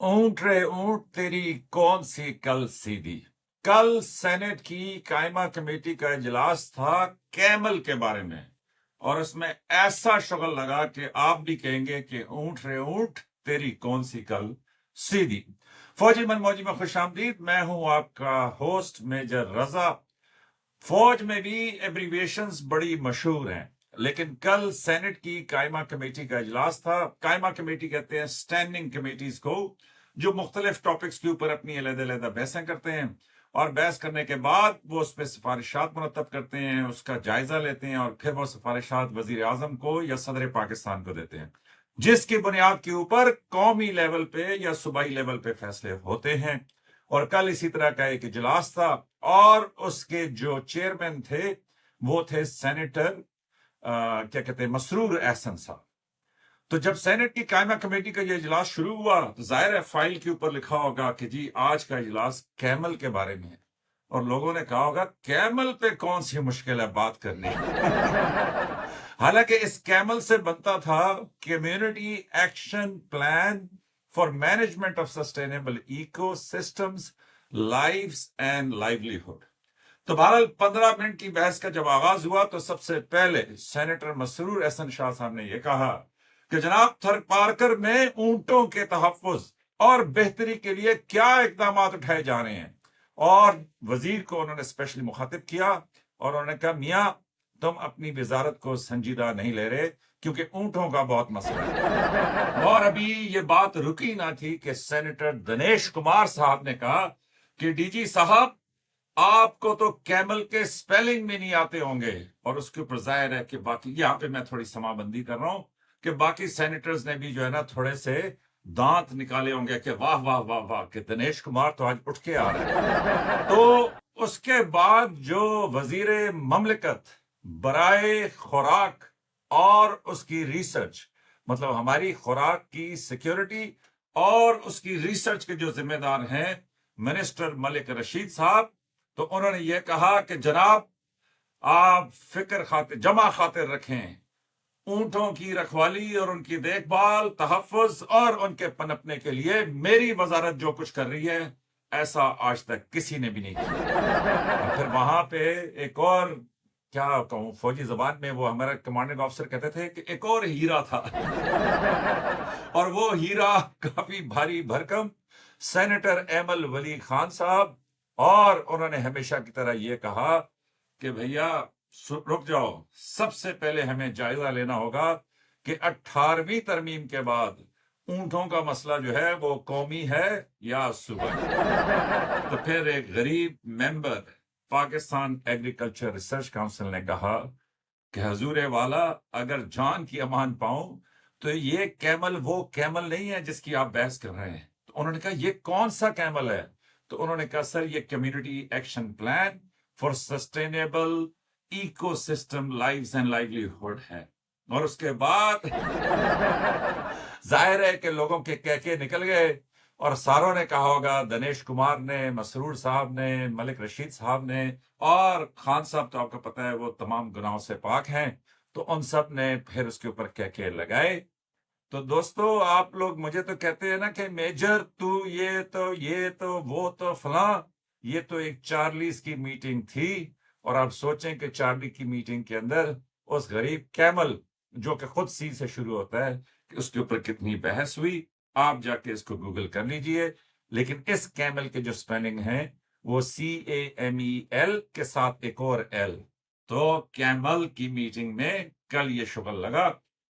ऊंट रे ऊंट तेरी कौन सी कल सीधी। कल सेनेट की कायमा कमेटी का इजलास था कैमल के बारे में, और उसमें ऐसा शुगल लगा कि आप भी कहेंगे कि ऊंट रे ऊंट तेरी कौन सी कल सीधी। फौजी मनमौजी में खुश आमदीद। मैं हूं आपका होस्ट मेजर रजा। फौज में भी एब्रीविएशंस बड़ी मशहूर हैं, लेकिन कल सेनेट की कायमा कमेटी का इजलास था। कायमा कमेटी कहते हैं स्टैंडिंग कमेटीज को, जो मुख्तलिफ टॉपिक्स के ऊपर अपनी अलग-अलग बहसें करते हैं, और बहस करने के बाद वो उस पर सिफारिशात मुरतब करते हैं, उसका जायजा लेते हैं, और फिर वो सिफारिशात वजीर आजम को या सदर पाकिस्तान को देते हैं, जिसकी बुनियाद के ऊपर कौमी लेवल पे या सूबाई लेवल पे फैसले होते हैं। और कल इसी तरह का एक इजलास था, और उसके जो चेयरमैन थे वो थे सेनेटर क्या कहते हैं, मसरूर एहसन साहब। तो जब सेनेट की कायमा कमेटी का ये इजलास शुरू हुआ तो जाहिर है फाइल के ऊपर लिखा होगा कि जी आज का इजलास कैमल के बारे में है, और लोगों ने कहा होगा कैमल पे कौन सी मुश्किल है बात करनी। हालांकि इस कैमल से बनता था community action plan for management of sustainable ecosystems, lives and livelihood. तो बहरहाल 15 मिनट की बहस का जब आगाज हुआ तो सबसे पहले सेनेटर मसरूर एहसन शाह साहब ने यह कहा कि जनाब थरपारकर में ऊंटों के तहफ्फुज और बेहतरी के लिए क्या इकदाम उठाए जा रहे हैं। और वजीर को उन्होंने स्पेशली मुखातिब किया और उन्होंने कहा, मियां तुम अपनी वजारत को संजीदा नहीं ले रहे, क्योंकि ऊंटों का बहुत मसला है। और अभी ये बात रुकी ना थी कि सेनेटर दिनेश कुमार साहब ने कहा कि डीजी साहब आपको तो कैमल के स्पेलिंग में नहीं आते होंगे। और उसके ऊपर जाहिर है कि बाकी, यहाँ पे मैं थोड़ी समाबंदी कर रहा हूं कि बाकी सेनेटर्स ने भी जो है ना थोड़े से दांत निकाले होंगे कि वाह वाह वाह वाह कि दिनेश कुमार तो आज उठ के आ रहे हैं। तो उसके बाद जो वजीर ममलिकत बराए खुराक और उसकी रिसर्च, मतलब हमारी खुराक की सिक्योरिटी और उसकी रिसर्च के जो जिम्मेदार हैं मिनिस्टर मलिक रशीद साहब, तो उन्होंने ये कहा कि जनाब आप फिक्र खातिर जमा खातिर रखें, ऊंटों की रखवाली और उनकी देखभाल, तहफ्फुज और उनके पनपने के लिए मेरी वजारत जो कुछ कर रही है ऐसा आज तक किसी ने भी नहीं किया। और फिर वहां पे एक और, क्या कहूं, फौजी जबान में वो हमारा कमांडिंग ऑफिसर कहते थे कि एक और हीरा था। और वो हीरा काफी भारी भरकम सेनेटर एमल वली खान साहब। और उन्होंने हमेशा की तरह ये कहा कि भैया रुक जाओ, सबसे पहले हमें जायजा लेना होगा कि 18वीं तरमीम के बाद ऊंटों का मसला जो है वो कौमी है या सूबाई। तो फिर एक गरीब member Pakistan agriculture research council ने कहा कि हजूर वाला अगर जान की अमान पाऊं तो ये कैमल वो कैमल नहीं है जिसकी आप बहस कर रहे हैं। तो उन्होंने कहा ये कौन सा कैमल है? तो उन्होंने कहा सर ये community action plan for sustainable ecosystem lives and livelihood है। और उसके बाद जाहिर है कि लोगों के कहके निकल गए, और सारों ने कहा होगा, दिनेश कुमार ने, मसरूर साहब ने, मलिक रशीद साहब ने, और खान साहब तो आपको पता है वो तमाम गुनाहों से पाक हैं, तो उन सब ने फिर उसके ऊपर कहके लगाए। तो दोस्तों आप लोग मुझे तो कहते हैं ना कि मेजर तू ये तो वो तो फलां, ये तो एक चार्लीज की मीटिंग थी। और आप सोचें कि चार्ली की मीटिंग के अंदर उस गरीब कैमल जो कि खुद सी से शुरू होता है कि उसके ऊपर कितनी बहस हुई, आप जाके इसको गूगल कर लीजिए। लेकिन इस कैमल के जो स्पेलिंग है वो CAMEL के साथ एक और L। तो कैमल की मीटिंग में कल ये शुगल लगा।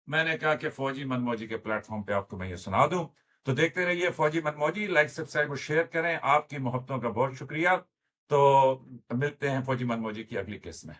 मैंने कहा कि फौजी मनमौजी के प्लेटफॉर्म पे आपको मैं ये सुना दूं। तो देखते रहिए फौजी मनमौजी, लाइक सब्सक्राइब और शेयर करें। आपकी मोहब्बतों का बहुत शुक्रिया। तो मिलते हैं फौजी मनमौजी की अगली किस्त में।